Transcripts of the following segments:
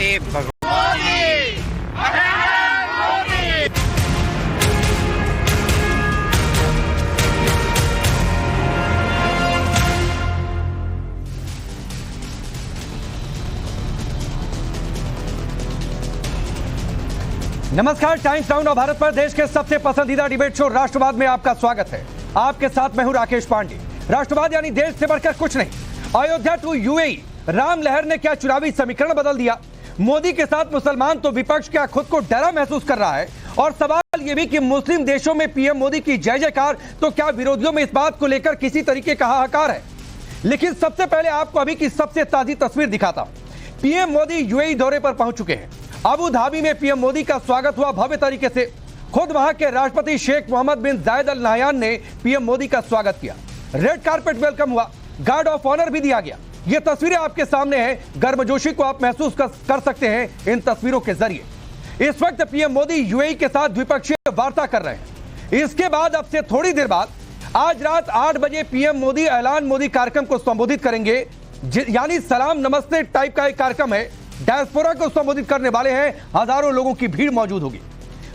से भगवान। नमस्कार, टाइम्स नाउ और भारत पर देश के सबसे पसंदीदा डिबेट शो राष्ट्रवाद में आपका स्वागत है। आपके साथ मैं हूं राकेश पांडे। राष्ट्रवाद यानी देश से बढ़कर कुछ नहीं। अयोध्या टू यूएई, राम लहर ने क्या चुनावी समीकरण बदल दिया? मोदी के साथ मुसलमान तो विपक्ष क्या खुद को डरा महसूस कर रहा है? और सवाल यह भी कि मुस्लिम देशों में पीएम मोदी की जय जयकार, तो क्या विरोधियों में इस बात को लेकर किसी तरीके का हाहाकार है? लेकिन सबसे पहले आपको अभी की सबसे ताजी तस्वीर दिखाता हूं। पीएम मोदी यूएई दौरे पर पहुंच चुके हैं। अबू धाबी में पीएम मोदी का स्वागत हुआ भव्य तरीके से। खुद वहां के राष्ट्रपति शेख मोहम्मद बिन जायद अल नाहयान ने पीएम मोदी का स्वागत किया। रेड कारपेट वेलकम हुआ, गार्ड ऑफ ऑनर भी दिया गया। ये तस्वीरें आपके सामने हैं। गर्मजोशी को आप महसूस कर सकते हैं इन तस्वीरों के जरिए। इस वक्त पीएम मोदी यूएई के साथ द्विपक्षीय वार्ता कर रहे हैं। इसके बाद अब से थोड़ी देर बाद आज रात 8 बजे पीएम मोदी ऐलान मोदी कार्यक्रम को संबोधित करेंगे, यानी सलाम नमस्ते टाइप का एक कार्यक्रम है। डायस्पोरा को संबोधित करने वाले हैं। हजारों लोगों की भीड़ मौजूद होगी।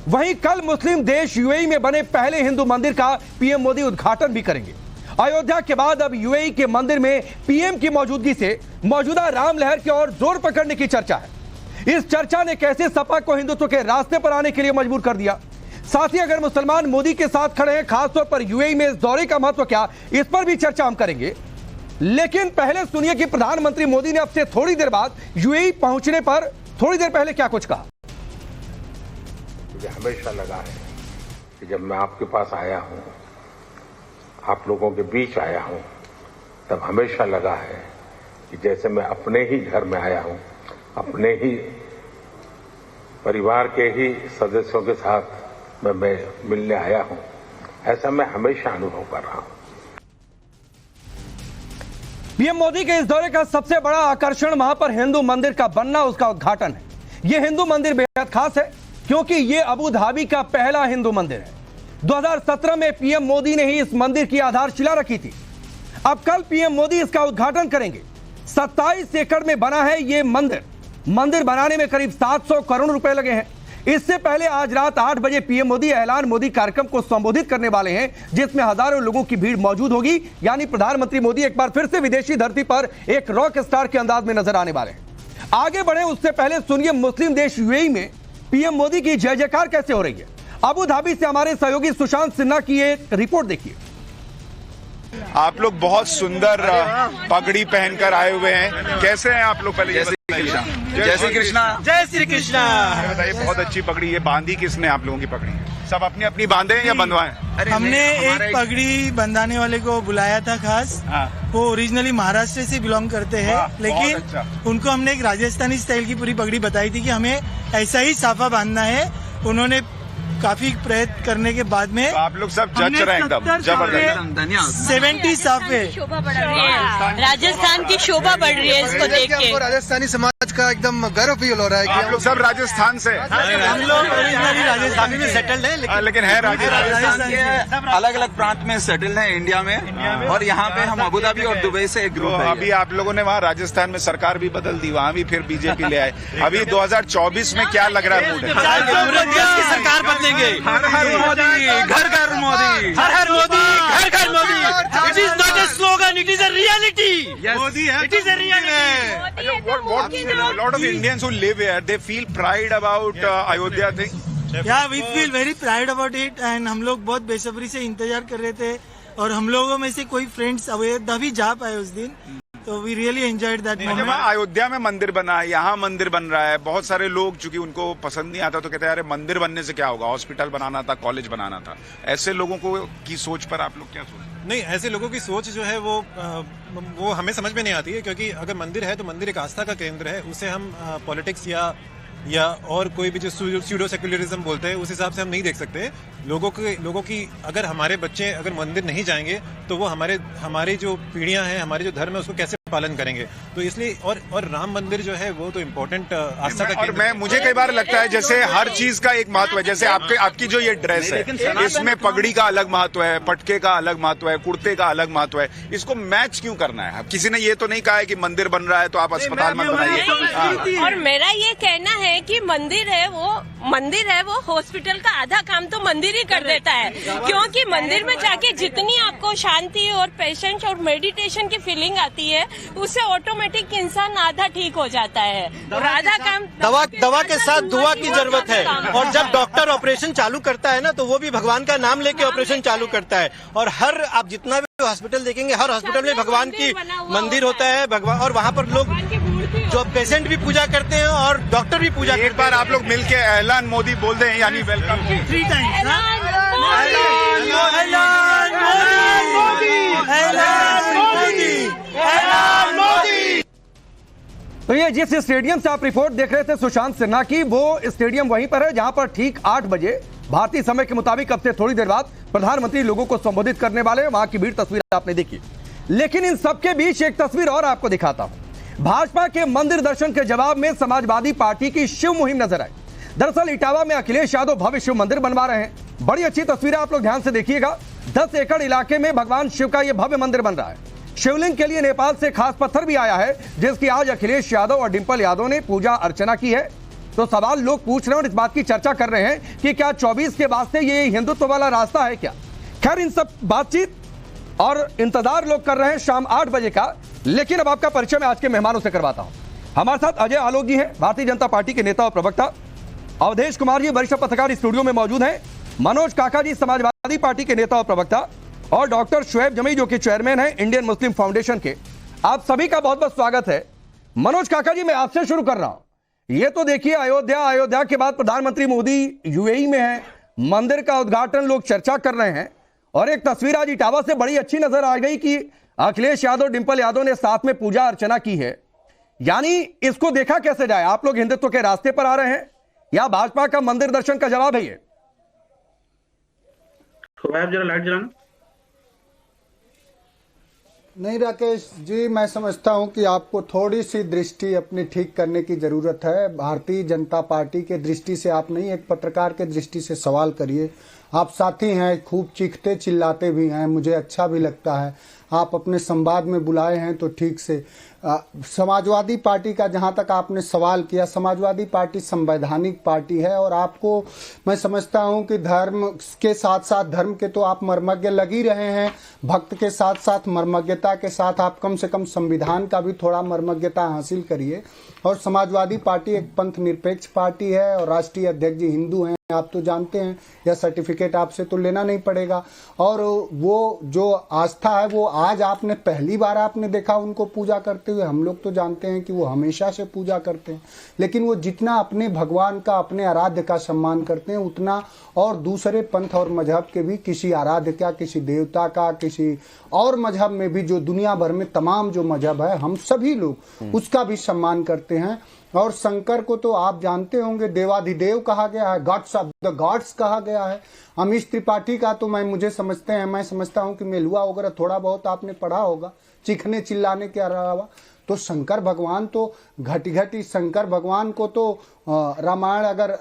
वहीं कल मुस्लिम देश यूएई में बने पहले हिंदू मंदिर का पीएम मोदी उद्घाटन भी करेंगे। अयोध्या के बाद अब यूएई के मंदिर में पीएम की मौजूदगी से मौजूदा राम लहर की ओर जोर पकड़ने की चर्चा है। इस चर्चा ने कैसे सपा को हिंदुत्व के रास्ते पर आने के लिए मजबूर कर दिया। साथ ही अगर मुसलमान मोदी के साथ खड़े हैं, खासतौर पर यूएई में इस दौरे का महत्व क्या, इस पर भी चर्चा हम करेंगे। लेकिन पहले सुनिए कि प्रधानमंत्री मोदी ने अब से थोड़ी देर बाद यूएई पहुंचने पर थोड़ी देर पहले क्या कुछ कहा। मुझे हमेशा लगा है कि जब मैं आपके पास आया हूं, आप लोगों के बीच आया हूं, तब हमेशा लगा है कि जैसे मैं अपने ही घर में आया हूं, अपने ही परिवार के ही सदस्यों के साथ मैं मिलने आया हूं। ऐसा मैं हमेशा अनुभव कर रहा हूं। पीएम मोदी के इस दौरे का सबसे बड़ा आकर्षण वहां पर हिंदू मंदिर का बनना, उसका उद्घाटन है। यह हिंदू मंदिर बेहद खास है क्योंकि यह अबू धाबी का पहला हिंदू मंदिर है। 2017 में पीएम मोदी ने ही इस मंदिर की आधारशिला रखी थी। अब कल पीएम मोदी इसका उद्घाटन करेंगे। 27 एकड़ में बना है यह मंदिर। मंदिर बनाने में करीब 700 करोड़ रुपए लगे हैं। इससे पहले आज रात 8 बजे पीएम मोदी ऐलान मोदी कार्यक्रम को संबोधित करने वाले हैं, जिसमें हजारों लोगों की भीड़ मौजूद होगी। यानी प्रधानमंत्री मोदी एक बार फिर से विदेशी धरती पर एक रॉक स्टार के अंदाज में नजर आने वाले हैं। आगे बढ़े उससे पहले सुनिए मुस्लिम देश यूएई में पीएम मोदी की जय जयकार कैसे हो रही है। अबू धाबी से हमारे सहयोगी सुशांत सिन्हा की एक रिपोर्ट देखिए। आप लोग बहुत सुंदर पगड़ी पहनकर आए हुए हैं। कैसे हैं आप लोग? पहले जय श्री कृष्णा। जय श्री कृष्णा। जय श्री कृष्णा। बताइए, बहुत अच्छी पगड़ी। ये बांधी किसने आप लोगों की पगड़ी? सब अपनी अपनी बांधे हैं या बंधवाएं? हमने एक पगड़ी बंधाने वाले को बुलाया था खास। वो ओरिजिनली महाराष्ट्र से बिलोंग करते हैं, लेकिन अच्छा। उनको हमने एक राजस्थानी स्टाइल की पूरी पगड़ी बताई थी कि हमें ऐसा ही साफा बांधना है। उन्होंने काफी प्रयत्न करने के बाद में तो आप लोग सब जज रहे हैं एकदम जबरदस्त। 70 साफे शोभा बढ़ रही है, राजस्थान की शोभा बढ़ रही है इसको देख के। राजस्थानी समाज का एकदम गर्व फील हो रहा है कि आप लोग सब राजस्थान से। हम लोग ओरिजिनली राजस्थान में सेटल्ड है, लेकिन है राजस्थान के अलग अलग प्रांत में सेटल्ड है इंडिया में। और यहाँ पे हम अबू धाबी और दुबई से एक ग्रुप है। अभी आप लोगों ने वहाँ राजस्थान में सरकार भी बदल दी, वहाँ भी फिर बीजेपी ले आए। अभी 2024 में क्या लग रहा है मूड? सरकार बदलेंगे। हर हर मोदी, घर घर मोदी, हर हर मोदी, घर घर Modi. It is not a slogan, it is a reality. Modi है, it is a reality. lot of Indians who live here, they feel pride about Ayodhya thing. Yeah, we feel very proud about it and हम लोग बहुत बेसब्री से इंतजार कर रहे थे। और हम लोगों में से कोई फ्रेंड्स अयोध्या भी जा पाए उस दिन, तो we really enjoyed that moment. Ayodhya में मंदिर बना है, यहाँ मंदिर बन रहा है। बहुत सारे लोग चूंकि उनको पसंद नहीं आता तो कहते हैं अरे मंदिर बनने से क्या होगा, हॉस्पिटल बनाना था, कॉलेज बनाना था। ऐसे लोगों को की सोच पर आप लोग क्या सोचते? नहीं, ऐसे लोगों की सोच जो है वो हमें समझ में नहीं आती है, क्योंकि अगर मंदिर है तो मंदिर एक आस्था का केंद्र है। उसे हम पॉलिटिक्स या और कोई भी जो स्यूडो सेक्युलरिज्म बोलते हैं उस हिसाब से हम नहीं देख सकते। लोगों की अगर हमारे बच्चे अगर मंदिर नहीं जाएंगे तो वो हमारी जो पीढ़ियां हैं, हमारे जो धर्म है उसको कैसे पालन करेंगे। तो इसलिए और राम मंदिर जो है वो तो इम्पोर्टेंट आस्था का केंद्र है। मुझे कई बार लगता है जैसे हर चीज का एक महत्व है, जैसे आपकी जो ये ड्रेस है इसमें पगड़ी का अलग महत्व है, पटके का अलग महत्व है, कुर्ते का अलग महत्व है, इसको मैच क्यों करना है? किसी ने ये तो नहीं कहा है कि मंदिर बन रहा है तो आप अस्पताल मत बनाइए। और मेरा ये कहना है कि मंदिर है वो हॉस्पिटल का आधा काम तो मंदिर ही कर देता है, क्योंकि मंदिर में जाके जितनी आपको शांति और पेशेंस और मेडिटेशन की फीलिंग आती है उससे ऑटोमेटिक इंसान आधा ठीक हो जाता है और आधा काम दवा के साथ दुआ की जरूरत है। और जब डॉक्टर ऑपरेशन चालू करता है ना तो वो भी भगवान का नाम लेके ऑपरेशन चालू करता है। और हर आप जितना भी हॉस्पिटल देखेंगे हर हॉस्पिटल में भगवान की मंदिर होता है, भगवान, और वहाँ पर लोग जो पेशेंट भी पूजा करते हैं और डॉक्टर भी पूजा करते हैं। एक बार आप लोग मिलके ऐलान मोदी बोल दें, यानी वेलकम 3 टाइम्स। तो ये जिस स्टेडियम से आप रिपोर्ट देख रहे थे सुशांत सिन्हा की, वो स्टेडियम वहीं पर है जहां पर ठीक 8 बजे भारतीय समय के मुताबिक अब से थोड़ी देर बाद प्रधानमंत्री लोगों को संबोधित करने वाले हैं। वहां की भीड़ तस्वीर आपने देखी, लेकिन इन सबके बीच एक तस्वीर और आपको दिखाता हूं। भाजपा के मंदिर दर्शन के जवाब में समाजवादी पार्टी की शिव मुहिम नजर आई। दरअसल इटावा में अखिलेश यादव भव्य शिव मंदिर बनवा रहे हैं। बड़ी अच्छी तस्वीरें आप लोग ध्यान से देखिएगा। 10 एकड़ इलाके में भगवान शिव का यह भव्य मंदिर बन रहा है। शिवलिंग के लिए नेपाल से खास पत्थर भी आया है, जिसकी आज अखिलेश यादव और डिंपल यादव ने पूजा अर्चना की है। तो सवाल लोग पूछ रहे हैं और इस बात की चर्चा कर रहे हैं कि क्या 24 के बाद से ये हिंदुत्व वाला रास्ता है क्या? खैर, इन सब बातचीत और इंतजार लोग कर रहे हैं शाम 8 बजे का। लेकिन अब आपका परिचय मैं आज के मेहमानों से करवाता हूं। हमारे साथ अजय आलोक जी हैं, भारतीय जनता पार्टी के नेता और प्रवक्ता। अवधेश कुमार जी वरिष्ठ पत्रकार स्टूडियो में मौजूद हैं। मनोज काका जी समाजवादी पार्टी के नेता और प्रवक्ता, और डॉक्टर शुएब जमी जो कि चेयरमैन है इंडियन मुस्लिम फाउंडेशन के। आप सभी का बहुत बहुत स्वागत है। मनोज काका जी, मैं आपसे शुरू कर रहा हूं। ये तो देखिए अयोध्या के बाद प्रधानमंत्री मोदी यूएई में है, मंदिर का उद्घाटन लोग चर्चा कर रहे हैं, और एक तस्वीर आज इटावा से बड़ी अच्छी नजर आ गई कि अखिलेश यादव डिंपल यादव ने साथ में पूजा अर्चना की है। यानी इसको देखा कैसे जाए? आप लोग हिंदुत्व के रास्ते पर आ रहे हैं या भाजपा का मंदिर दर्शन का जवाब है ये? जरा लाइट जलाना। नहीं राकेश जी, मैं समझता हूं कि आपको थोड़ी सी दृष्टि अपनी ठीक करने की जरूरत है। भारतीय जनता पार्टी के दृष्टि से आप नहीं, एक पत्रकार के दृष्टि से सवाल करिए। आप साथी हैं, खूब चीखते चिल्लाते भी हैं, मुझे अच्छा भी लगता है। आप अपने संवाद में बुलाए हैं तो ठीक से। समाजवादी पार्टी का जहां तक आपने सवाल किया, समाजवादी पार्टी संवैधानिक पार्टी है और आपको मैं समझता हूं कि धर्म के साथ साथ धर्म के तो आप मर्मज्ञ लग ही रहे हैं, भक्त के साथ साथ मर्मज्ञता के साथ आप कम से कम संविधान का भी थोड़ा मर्मज्ञता हासिल करिए। और समाजवादी पार्टी एक पंथ निरपेक्ष पार्टी है और राष्ट्रीय अध्यक्ष जी हिंदू हैं, आप तो जानते हैं, यह सर्टिफिकेट आपसे तो लेना नहीं पड़ेगा। और वो जो आस्था है वो आज आपने पहली बार आपने देखा उनको पूजा करते हुए, हम लोग तो जानते हैं कि वो हमेशा से पूजा करते हैं। लेकिन वो जितना अपने भगवान का, अपने आराध्य का सम्मान करते हैं, उतना और दूसरे पंथ और मजहब के भी किसी आराध्य का, किसी देवता का, किसी और मजहब में भी, जो दुनिया भर में तमाम जो मजहब है, हम सभी लोग उसका भी सम्मान करते हैं। और शंकर को तो आप जानते होंगे देवाधिदेव कहा गया है, गॉड्स ऑफ द गॉड्स कहा गया है। अमीश त्रिपाठी का तो मैं समझता हूं कि मेलुआ वगैरह थोड़ा बहुत आपने पढ़ा होगा, चीखने चिल्लाने के अलावा। तो शंकर भगवान तो घटी शंकर भगवान को तो रामायण, अगर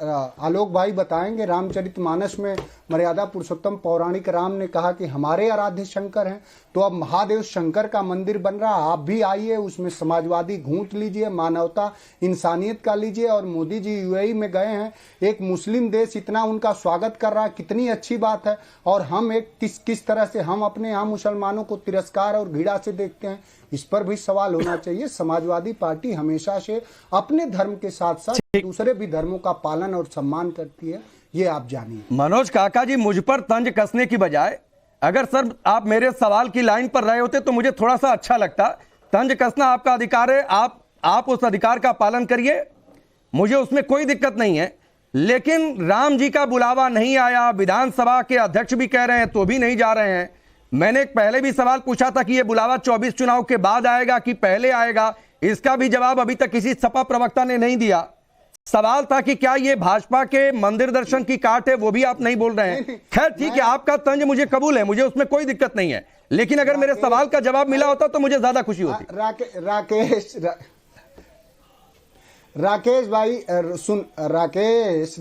आलोक भाई बताएंगे, रामचरितमानस में मर्यादा पुरुषोत्तम पौराणिक राम ने कहा कि हमारे आराध्य शंकर हैं। तो अब महादेव शंकर का मंदिर बन रहा, आप भी आइए, उसमें समाजवादी घूंट लीजिए, मानवता इंसानियत का लीजिए। और मोदी जी यूएई में गए हैं, एक मुस्लिम देश इतना उनका स्वागत कर रहा है, कितनी अच्छी बात है। और हम एक किस तरह से हम अपने यहाँ मुसलमानों को तिरस्कार और घृणा से देखते हैं, इस पर भी सवाल होना चाहिए। समाजवादी पार्टी हमेशा से अपने धर्म के साथ साथ दूसरे भी धर्मों का पालन और सम्मान करती है, ये आप जानिए। मनोज काका जी, मुझ पर तंज कसने की बजाय अगर सर आप मेरे सवाल की लाइन पर रहे होते तो मुझे थोड़ा सा अच्छा लगता। तंज कसना आपका अधिकार है, आप उस अधिकार का पालन करिए, मुझे उसमें कोई दिक्कत नहीं है। लेकिन राम जी का बुलावा नहीं आया, विधानसभा के अध्यक्ष भी कह रहे हैं तो भी नहीं जा रहे हैं। मैंने पहले भी सवाल पूछा था कि यह बुलावा 24 चुनाव के बाद आएगा कि पहले आएगा, इसका भी जवाब अभी तक किसी सपा प्रवक्ता ने नहीं दिया। सवाल था कि क्या ये भाजपा के मंदिर दर्शन की काट है, वो भी आप नहीं बोल रहे हैं। खैर ठीक है, आपका तंज मुझे कबूल है, मुझे उसमें कोई दिक्कत नहीं है, लेकिन अगर मेरे सवाल का जवाब मिला होता तो मुझे ज्यादा खुशी होती। राकेश भाई सुन, राकेश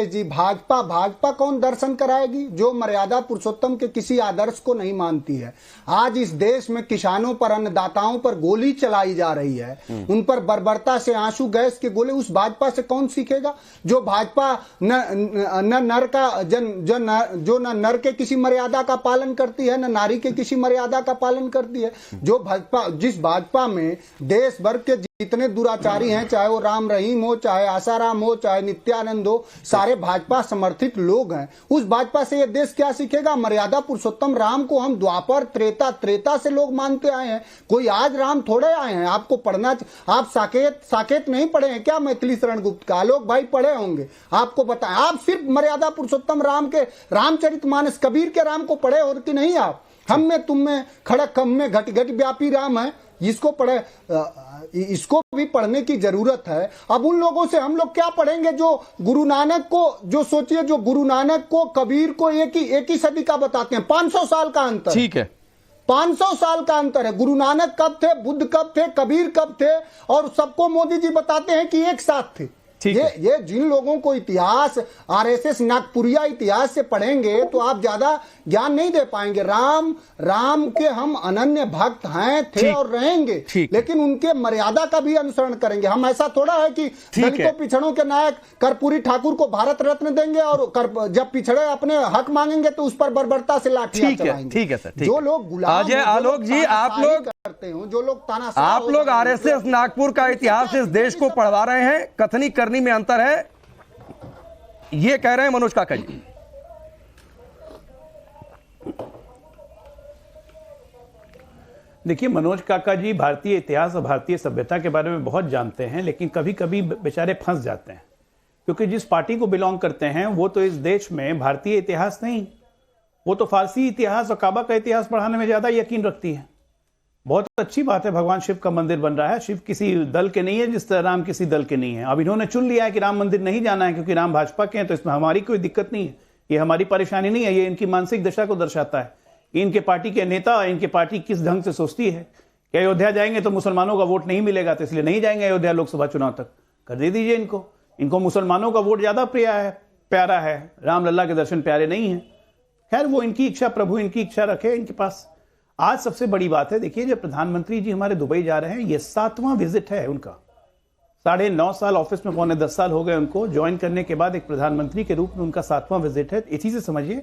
जी, भाजपा कौन दर्शन कराएगी जो मर्यादा पुरुषोत्तम के किसी आदर्श को नहीं मानती है। आज इस देश में किसानों पर, अन्नदाताओं पर गोली चलाई जा रही है, उन पर बर्बरता से आंसू गैस के गोले, उस भाजपा से कौन सीखेगा? जो भाजपा न नर का जो न नर के किसी मर्यादा का पालन करती है, न नारी के किसी मर्यादा का पालन करती है। जो भाजपा, जिस भाजपा में देश भर के जितने दुराचारी हैं, चाहे वो राम रहीम हो, चाहे आसाराम हो, चाहे नित्यानंद हो, सारे भाजपा समर्थित लोग हैं। उस भाजपा से ये देश क्या सीखेगा? मर्यादा पुरुषोत्तम राम को हम द्वापर त्रेता से लोग मानते आए हैं, कोई आज राम थोड़े आए हैं। आपको पढ़ना, आप साकेत नहीं पढ़े हैं क्या? मैथिली शरण गुप्त का आलोक भाई पढ़े होंगे, आपको बताएं। आप सिर्फ मर्यादा पुरुषोत्तम राम के रामचरितमानस कबीर के राम को पढ़े हो कि नहीं? आप हम में तुम में खड़क हम में घट घट व्यापी राम है, इसको पढ़े, इसको भी पढ़ने की जरूरत है। अब उन लोगों से हम लोग क्या पढ़ेंगे जो गुरु नानक को, जो सोचिए, जो गुरु नानक को, कबीर को एक ही सदी का बताते हैं। 500 साल का अंतर, ठीक है, 500 साल का अंतर है। गुरु नानक कब थे, बुद्ध कब थे, कबीर कब थे, और सबको मोदी जी बताते हैं कि एक साथ थे। ये जिन लोगों को इतिहास, आरएसएस नागपुरिया इतिहास से पढ़ेंगे तो आप ज्यादा ज्ञान नहीं दे पाएंगे। राम के हम अनन्य भक्त हैं, थे और रहेंगे, लेकिन उनके मर्यादा का भी अनुसरण करेंगे। हम ऐसा थोड़ा है कि दलितों पिछड़ों के नायक कर्पूरी ठाकुर को भारत रत्न देंगे और जब पिछड़े अपने हक मांगेंगे तो उस पर बर्बरता से लाठियां चलाएंगे। ठीक है सर, जो लोग गुलाम, आलोक जी, आप लोग करते हो, जो लोग आप लोग आरएसएस नागपुर का इतिहास इस देश को पढ़वा रहे हैं, कथनी करनी में अंतर है, ये कह रहे हैं मनोज काका जी। देखिए, मनोज काका जी भारतीय इतिहास और भारतीय सभ्यता के बारे में बहुत जानते हैं, लेकिन कभी कभी बेचारे फंस जाते हैं, क्योंकि जिस पार्टी को बिलोंग करते हैं वो तो इस देश में भारतीय इतिहास नहीं, वो तो फारसी इतिहास और काबा का इतिहास पढ़ाने में ज्यादा यकीन रखती है। बहुत अच्छी बात है, भगवान शिव का मंदिर बन रहा है, शिव किसी दल के नहीं है जिस तरह राम किसी दल के नहीं है। अब इन्होंने चुन लिया है कि राम मंदिर नहीं जाना है क्योंकि राम भाजपा के हैं, तो इसमें हमारी कोई दिक्कत नहीं है, ये हमारी परेशानी नहीं है, ये इनकी मानसिक दशा को दर्शाता है। इनके पार्टी के नेता, इनके पार्टी किस ढंग से सोचती है कि अयोध्या जाएंगे तो मुसलमानों का वोट नहीं मिलेगा, तो इसलिए नहीं जाएंगे अयोध्या लोकसभा चुनाव तक। कर दे दीजिए इनको मुसलमानों का वोट ज्यादा प्यारा है, राम लल्ला के दर्शन प्यारे नहीं है। खैर, वो इनकी इच्छा, प्रभु इनकी इच्छा रखे इनके पास। आज सबसे बड़ी बात है, देखिए, जब प्रधानमंत्री जी हमारे दुबई जा रहे हैं, ये 7वां विजिट है उनका। 9.5 साल ऑफिस में, 9.25 साल हो गए उनको ज्वाइन करने के बाद, एक प्रधानमंत्री के रूप में उनका 7वां विजिट है। इसी से समझिए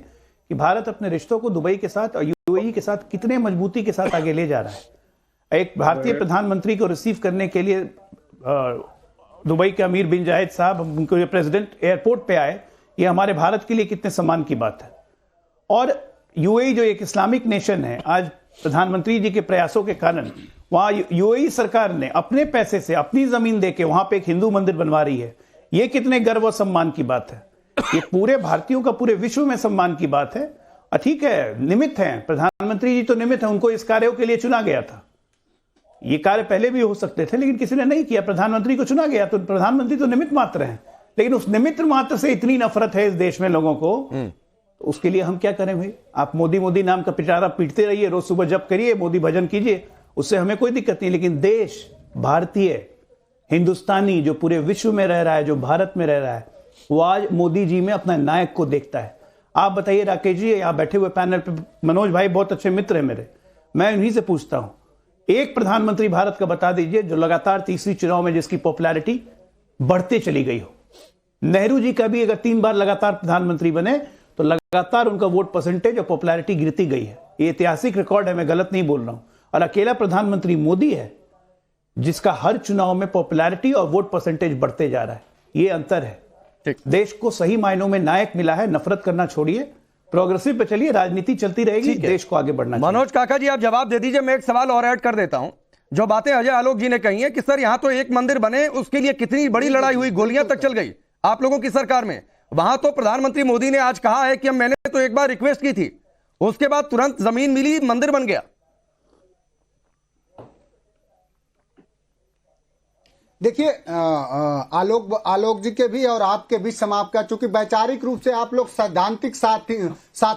कि भारत अपने रिश्तों को दुबई के साथ और यूएई के साथ कितने मजबूती के साथ आगे ले जा रहा है। एक भारतीय प्रधानमंत्री को रिसीव करने के लिए दुबई के अमीर बिन जायद साहब, उनको प्रेसिडेंट एयरपोर्ट पे आए, ये हमारे भारत के लिए कितने सम्मान की बात है। और यूएई जो एक इस्लामिक नेशन है, आज प्रधानमंत्री जी के प्रयासों के कारण वहां यूएई सरकार ने अपने पैसे से अपनी जमीन देके वहां पे एक हिंदू मंदिर बनवा रही है। ये कितने गर्व और सम्मान की बात है, ये पूरे भारतीयों का पूरे विश्व में सम्मान की बात है। ठीक है, निमित्त है, प्रधानमंत्री जी तो निमित्त है, उनको इस कार्यों के लिए चुना गया था। ये कार्य पहले भी हो सकते थे लेकिन किसी ने नहीं किया, प्रधानमंत्री को चुना गया, तो प्रधानमंत्री तो निमित्त मात्र है। लेकिन उस निमित्त मात्र से इतनी नफरत है इस देश में लोगों को, तो उसके लिए हम क्या करें भाई? आप मोदी नाम का पिटारा पीटते रहिए, रोज सुबह जप करिए, मोदी भजन कीजिए, उससे हमें कोई दिक्कत नहीं। लेकिन देश, भारतीय, हिंदुस्तानी जो पूरे विश्व में रह रहा है, जो भारत में रह रहा है, वो आज मोदी जी में अपना नायक को देखता है। आप बताइए राकेश जी, यहाँ बैठे हुए पैनल पे मनोज भाई बहुत अच्छे मित्र हैं मेरे, मैं उन्हीं से पूछता हूं, एक प्रधानमंत्री भारत का बता दीजिए जो लगातार तीसरी चुनाव में जिसकी पॉपुलैरिटी बढ़ते चली गई हो। नेहरू जी का भी अगर 3 बार लगातार प्रधानमंत्री बने तो लगातार उनका वोट परसेंटेज और पॉपुलैरिटी गिरती गई है। ये ऐतिहासिक रिकॉर्ड है, मैं गलत नहीं बोल रहा हूं। और अकेला प्रधानमंत्री मोदी है जिसका हर चुनाव में पॉपुलैरिटी और वोट परसेंटेज बढ़ते जा रहा है। ये अंतर है। देश को सही मायनों में नायक मिला है, नफरत करना छोड़िए, प्रोग्रेसिव पे चलिए, राजनीति चलती रहेगी, देश को आगे बढ़ना चाहिए। मनोज काका जी, आप जवाब दे दीजिए, मैं एक सवाल और ऐड कर देता हूं। जो बातें अजय आलोक जी ने कही हैं कि सर यहां तो एक मंदिर बने, उसके लिए कितनी बड़ी लड़ाई हुई, गोलियां तक चल गई आप लोगों की सरकार में। वहां तो प्रधानमंत्री मोदी ने आज कहा है कि मैंने तो एक बार रिक्वेस्ट की थी, उसके बाद तुरंत जमीन मिली, मंदिर बन गया। देखिए आलोक जी के भी और आपके भी समाप्त का, चूंकि वैचारिक रूप से आप लोग सैद्धांतिक साथी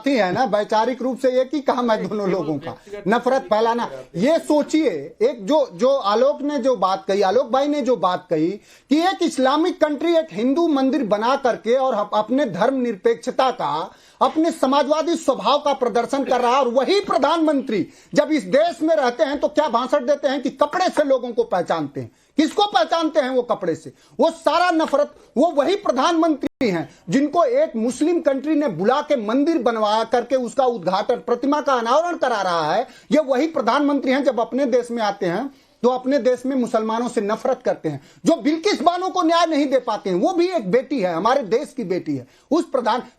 है ना, वैचारिक रूप से एक ही काम है दोनों लोगों का, नफरत फैलाना। ये सोचिए, एक जो आलोक ने जो बात कही, आलोक भाई ने जो बात कही कि एक इस्लामिक कंट्री एक हिंदू मंदिर बना करके और अपने धर्म निरपेक्षता का, अपने समाजवादी स्वभाव का प्रदर्शन कर रहा है, और वही प्रधानमंत्री जब इस देश में रहते हैं तो क्या भाषण देते हैं कि कपड़े से लोगों को पहचानते हैं। किसको पहचानते हैं वो कपड़े से? वो सारा नफरत, वो वही प्रधानमंत्री हैं जिनको एक मुस्लिम कंट्री ने बुला के मंदिर बनवा करके उसका उद्घाटन, प्रतिमा का अनावरण करा रहा है। ये वही प्रधानमंत्री हैं जब अपने देश में आते हैं तो अपने देश में मुसलमानों से नफरत करते हैं। जो बिल्किस बानो को न्याय नहीं दे पाते हैं, वो भी एक बेटी है, हमारे देश की बेटी है।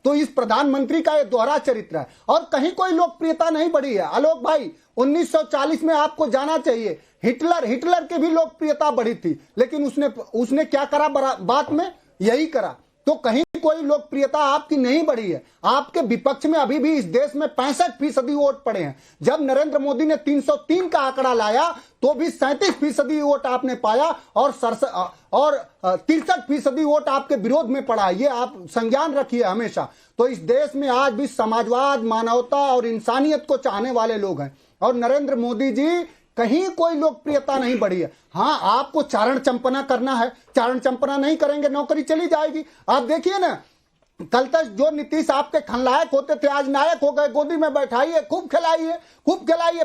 तो इस प्रधानमंत्री का ये दोहरा चरित्र है और कहीं कोई लोकप्रियता नहीं बढ़ी है। आलोक भाई, 1940 में आपको जाना चाहिए, हिटलर की भी लोकप्रियता बढ़ी थी, लेकिन उसने क्या करा बात में? यही करा। तो कहीं कोई लोकप्रियता आपकी नहीं बढ़ी है। आपके विपक्ष में अभी भी इस देश में 65% वोट पड़े हैं। जब नरेंद्र मोदी ने 303 का आंकड़ा लाया तो भी 37% वोट आपने पाया और 63% वोट आपके विरोध में पड़ा। ये आप संज्ञान रखिए हमेशा। तो इस देश में आज भी समाजवाद, मानवता और इंसानियत को चाहने वाले लोग हैं और नरेंद्र मोदी जी कहीं कोई लोकप्रियता नहीं बढ़ी है। हाँ, आपको चारण चंपना करना है, चारण चंपना नहीं करेंगे नौकरी चली जाएगी। आप देखिए ना, कल तक जो नीतीश आपके खलनायक होते थे आज नायक हो गए। गोदी में बैठाइए, खूब खिलाइए,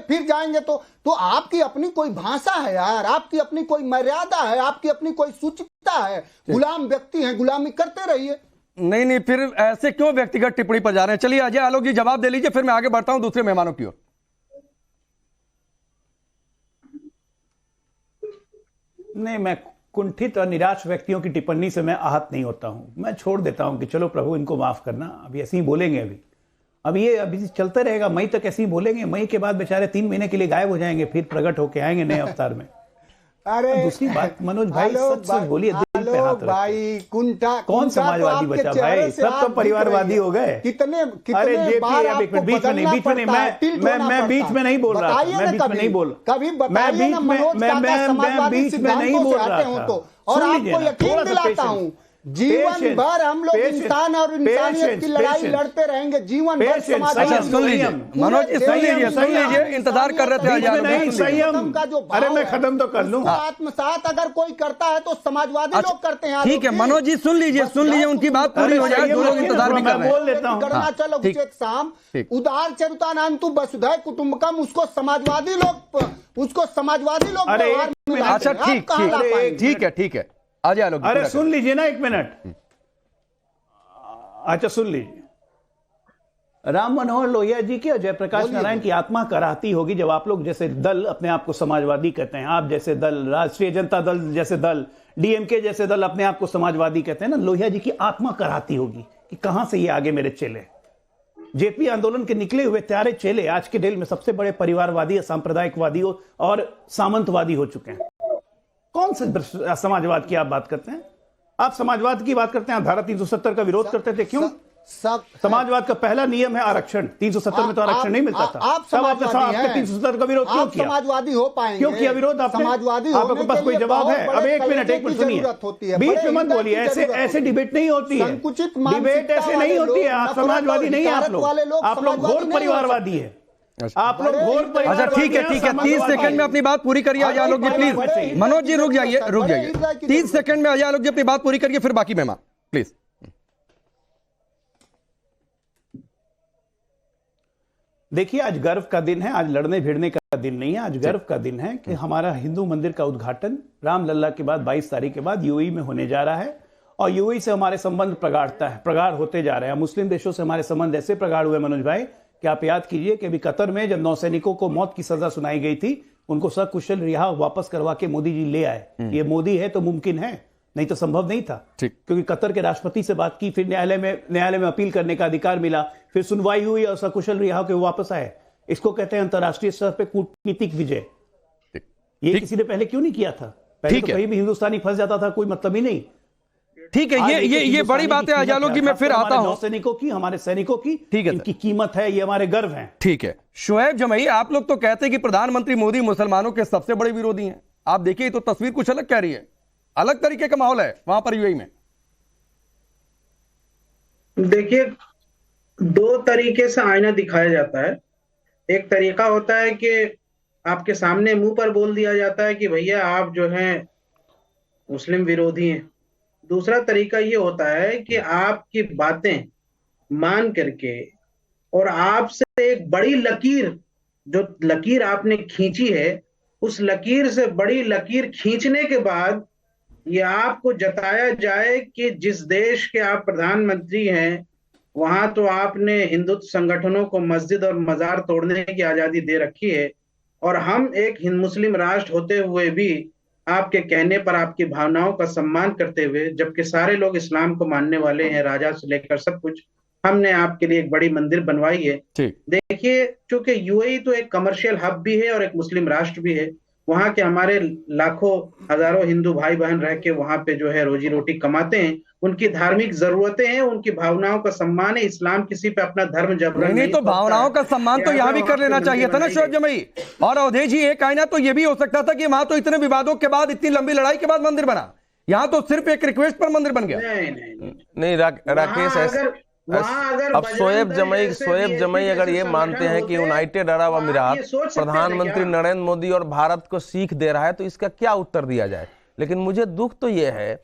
फिर जाएंगे तो आपकी अपनी कोई भाषा है यार, आपकी अपनी कोई मर्यादा है, आपकी अपनी कोई सूचिता है। गुलाम व्यक्ति हैं, गुलामी करते रहिए। नहीं, फिर ऐसे क्यों व्यक्तिगत टिप्पणी पर जा रहे हैं? चलिए अजय आलोक जी जवाब दे लीजिए, फिर मैं आगे बढ़ता हूं दूसरे मेहमानों की ओर। नहीं, मैं कुंठित और निराश व्यक्तियों की टिप्पणी से मैं आहत नहीं होता हूं। मैं छोड़ देता हूं कि चलो प्रभु इनको माफ करना, अभी ऐसे ही बोलेंगे। अभी चलते रहेगा, मई तक ऐसे ही बोलेंगे। मई के बाद बेचारे 3 महीने के लिए गायब हो जाएंगे, फिर प्रकट होके आएंगे नए अवतार में। अरे दूसरी बात मनोज भाई, सच बोलिए, दिल पे हाथ भाई, कौन समाजवादी बचा भाई? सब तो परिवारवादी हो गए। कितने अरे जेपी, अब एक मिनट, बीच में मैं बीच में नहीं बोल रहा, मैं बीच में नहीं बोल, कभी बताइए ना मनोज काका बीच में नहीं बोल रहा था। और आपको यकीन दिलाता हूँ, जीवन भर हम लोग इंसान और इंसानियत की लड़ाई लड़ते रहेंगे, जीवन भर समाज। सुन लीजिए मनोज जी, सुन लीजिए, इंतजार कर रहे थे। संयम का जो, अरे मैं खत्म तो कर लूं। आत्मसात अगर कोई करता है तो समाजवादी लोग करते हैं। ठीक है मनोज जी, सुन लीजिए, उनकी बात पूरी हो जाए, जो लोग इंतजार भी कर रहे हैं। बोल लेता हूं। करुणाचल उचित साम उदार चरितानांतु वसुधैव कुटुंबकम, उसको समाजवादी लोग अच्छा ठीक है आजय आलोक। अरे सुन लीजिए ना, 1 मिनट। अच्छा सुन लीजिए, राम मनोहर लोहिया जी की और जयप्रकाश नारायण की आत्मा कराहती होगी जब आप लोग जैसे दल अपने आप को समाजवादी कहते हैं, आप जैसे दल, राष्ट्रीय जनता दल जैसे दल, डीएमके जैसे दल अपने आप को समाजवादी कहते हैं ना, लोहिया जी की आत्मा कराहती होगी कि कहां से ये आगे मेरे चेले। जेपी आंदोलन के निकले हुए प्यारे चेले आज के डेल में सबसे बड़े परिवारवादी, सांप्रदायिकवादी और सामंतवादी हो चुके हैं। कौन से समाजवाद की आप बात करते हैं? आप समाजवाद की बात करते हैं, धारा 370 का विरोध करते थे, क्यों? समाजवाद का पहला नियम है आरक्षण। 370 में तो आरक्षण नहीं मिलता था। तब आपने 370 का विरोध क्यों किया? समाजवादी हो पाएंगे? क्यों किया विरोध आपने? आपके पास कोई जवाब है? अब एक मिनट सुनिए, बीच में मत बोलिए, ऐसे डिबेट नहीं होती है, डिबेट ऐसे नहीं होती है। आप समाजवादी नहीं है, आप लोग घोर परिवारवादी है, आप लोग घोर परिवार। अच्छा ठीक है 30 सेकंड में अपनी बात पूरी करिए अजय आलोक जी, प्लीज। मनोज जी रुक जाइए 30 सेकंड में अजय आलोक जी अपनी बात पूरी करिए, फिर बाकी मेहमान प्लीज। देखिए, आज गर्व का दिन है, आज लड़ने भिड़ने का दिन नहीं है, आज गर्व का दिन है कि हमारा हिंदू मंदिर का उद्घाटन रामलला के बाद 22 तारीख के बाद यूएई में होने जा रहा है और यूएई से हमारे संबंध प्रगाढ़ होते जा रहे हैं। मुस्लिम देशों से हमारे संबंध ऐसे प्रगाढ़ हुए मनोज भाई कि आप याद कीजिए कि अभी कतर में जब नौसैनिकों को मौत की सजा सुनाई गई थी, उनको सकुशल रिहा वापस करवा के मोदी जी ले आए। ये मोदी है तो मुमकिन है, नहीं तो संभव नहीं था, क्योंकि कतर के राष्ट्रपति से बात की, फिर न्यायालय में अपील करने का अधिकार मिला, फिर सुनवाई हुई और सकुशल रिहा के वापस आए। इसको कहते हैं अंतर्राष्ट्रीय स्तर पे कूटनीतिक विजय। ये किसी ने पहले क्यों नहीं किया था? पहले तो कहीं भी हिंदुस्तानी फंस जाता था, कोई मतलब ही नहीं। ठीक है, ये बड़ी बात है अजय आलोक जी, मैं फिर आता हूं। सैनिकों की, हमारे सैनिकों की, ठीक है, इनकी कीमत है, ये हमारे गर्व हैं। ठीक है शुएब जमई, आप लोग तो कहते हैं कि प्रधानमंत्री मोदी मुसलमानों के सबसे बड़े विरोधी हैं। आप देखिए तो तस्वीर कुछ अलग कह रही है। अलग तरीके का माहौल है वहां पर यूएई में। देखिए, दो तरीके से आईना दिखाया जाता है। एक तरीका होता है कि आपके सामने मुंह पर बोल दिया जाता है कि भैया आप जो हैं मुस्लिम विरोधी हैं। दूसरा तरीका ये होता है कि आपकी बातें मान करके और आपसे एक बड़ी लकीर, जो लकीर आपने खींची है, उस लकीर से बड़ी लकीर खींचने के बाद ये आपको जताया जाए कि जिस देश के आप प्रधानमंत्री हैं वहां तो आपने हिंदुत्व संगठनों को मस्जिद और मजार तोड़ने की आजादी दे रखी है, और हम एक हिंद मुस्लिम राष्ट्र होते हुए भी आपके कहने पर आपकी भावनाओं का सम्मान करते हुए, जबकि सारे लोग इस्लाम को मानने वाले हैं, राजा से लेकर सब कुछ, हमने आपके लिए एक बड़ी मंदिर बनवाई है। देखिए, चूंकि यूएई तो एक कमर्शियल हब भी है और एक मुस्लिम राष्ट्र भी है, वहां के हमारे लाखों हजारों हिंदू भाई बहन रह के वहां पे जो है रोजी रोटी कमाते हैं, उनकी धार्मिक जरूरतें हैं, उनकी भावनाओं का सम्मान है। इस्लाम किसी पे अपना धर्म जबरन नहीं तो भावनाओं का सम्मान तो यहाँ भी कर लेना चाहिए था ना शोएब जमई। और अवधेश जी, एक आईना तो ये भी हो सकता था कि वहां तो इतने विवादों के बाद, इतनी लंबी लड़ाई के बाद मंदिर बना, यहाँ तो सिर्फ एक रिक्वेस्ट पर मंदिर बन गया। नहीं राकेश, अब शोएब जमई अगर ये मानते हैं कि यूनाइटेड अरब अमीरात प्रधानमंत्री नरेंद्र मोदी और भारत को सीख दे रहा है, तो इसका क्या उत्तर दिया जाए। लेकिन मुझे दुख तो ये है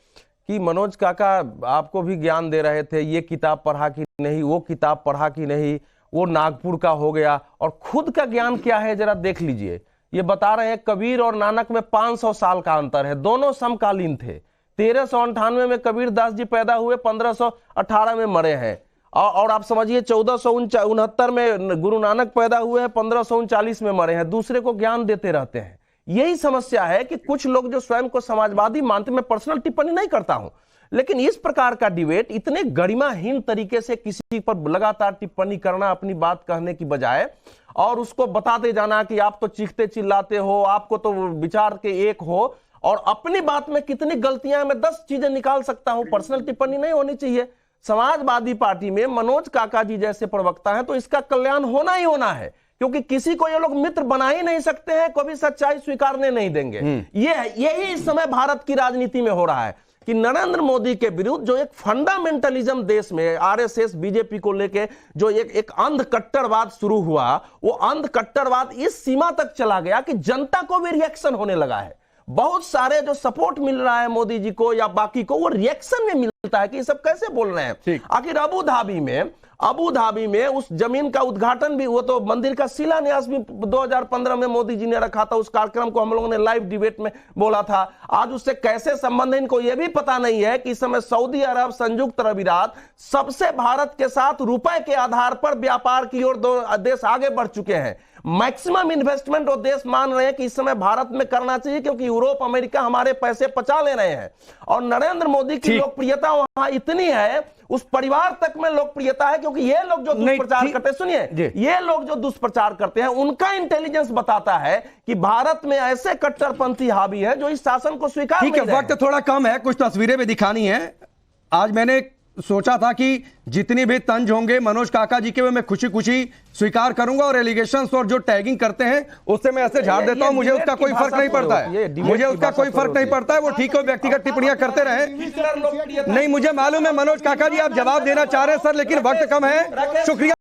कि मनोज काका आपको भी ज्ञान दे रहे थे, ये किताब पढ़ा कि नहीं, वो किताब पढ़ा कि नहीं, वो नागपुर का हो गया, और खुद का ज्ञान क्या है जरा देख लीजिए। ये बता रहे हैं कबीर और नानक में 500 साल का अंतर है, दोनों समकालीन थे। 1398 में कबीर दास जी पैदा हुए, 1518 में मरे हैं, और आप समझिए 1469 में गुरु नानक पैदा हुए हैं, 1539 में मरे हैं। दूसरे को ज्ञान देते रहते हैं। यही समस्या है कि कुछ लोग जो स्वयं को समाजवादी मानते, मैं पर्सनल टिप्पणी नहीं करता हूं, लेकिन इस प्रकार का डिबेट इतने गरिमाहीन तरीके से किसी पर लगातार टिप्पणी करना, अपनी बात कहने की बजाय, और उसको बताते जाना कि आप तो चीखते चिल्लाते हो, आपको तो विचार के एक हो, और अपनी बात में कितनी गलतियां, मैं 10 चीजें निकाल सकता हूं। पर्सनल टिप्पणी नहीं होनी चाहिए। समाजवादी पार्टी में मनोज काका जी जैसे प्रवक्ता हैं तो इसका कल्याण होना ही होना है, क्योंकि किसी को ये लोग मित्र बना ही नहीं सकते हैं, कभी सच्चाई स्वीकारने नहीं देंगे। यही इस समय भारत की राजनीति में हो रहा है कि नरेंद्र मोदी के विरुद्ध जो एक फंडामेंटलिज्म देश में आरएसएस बीजेपी को लेके जो एक अंध कट्टरवाद शुरू हुआ, वो अंध कट्टरवाद इस सीमा तक चला गया कि जनता को भी रिएक्शन होने लगा है। बहुत सारे जो सपोर्ट मिल रहा है मोदी जी को या बाकी को, वो रिएक्शन में मिलता है कि ये सब कैसे बोल रहे हैं। आखिर अबू धाबी में उस जमीन का उद्घाटन भी, वो तो मंदिर का शिलान्यास भी 2015 में मोदी जी ने रखा था। उस कार्यक्रम को हम लोगों ने लाइव डिबेट में बोला था। आज उससे कैसे संबंध है इनको ये भी पता नहीं है कि इस समय सऊदी अरब, संयुक्त अरब अमीरात सबसे भारत के साथ रुपए के आधार पर व्यापार की ओर देश आगे बढ़ चुके हैं। मैक्सिमम इन्वेस्टमेंट वो देश मान रहे हैं कि इस समय भारत में करना चाहिए, क्योंकि यूरोप, अमेरिका हमारे पैसे पचा ले रहे हैं। और नरेंद्र मोदी की लोकप्रियता वहां इतनी है, उस परिवार तक में लोकप्रियता है, क्योंकि ये लोग जो दुष्प्रचार करते हैं, सुनिए, ये लोग जो दुष्प्रचार करते हैं, उनका इंटेलिजेंस बताता है कि भारत में ऐसे कट्टरपंथी हावी है जो इस शासन को स्वीकार नहीं रहे हैं। वक्त थोड़ा कम है, कुछ तस्वीरें भी दिखानी है। आज मैंने सोचा था कि जितनी भी तंज होंगे मनोज काका जी के, मैं खुशी खुशी स्वीकार करूंगा, और एलिगेशंस और जो टैगिंग करते हैं उससे मैं ऐसे झाड़ देता हूं। मुझे उसका कोई फर्क नहीं पड़ता है, मुझे उसका कोई फर्क नहीं पड़ता है। वो ठीक है, व्यक्तिगत टिप्पणियां करते रहे। नहीं, मुझे मालूम है मनोज काका जी आप जवाब देना चाह रहे हैं सर, लेकिन वक्त कम है। शुक्रिया।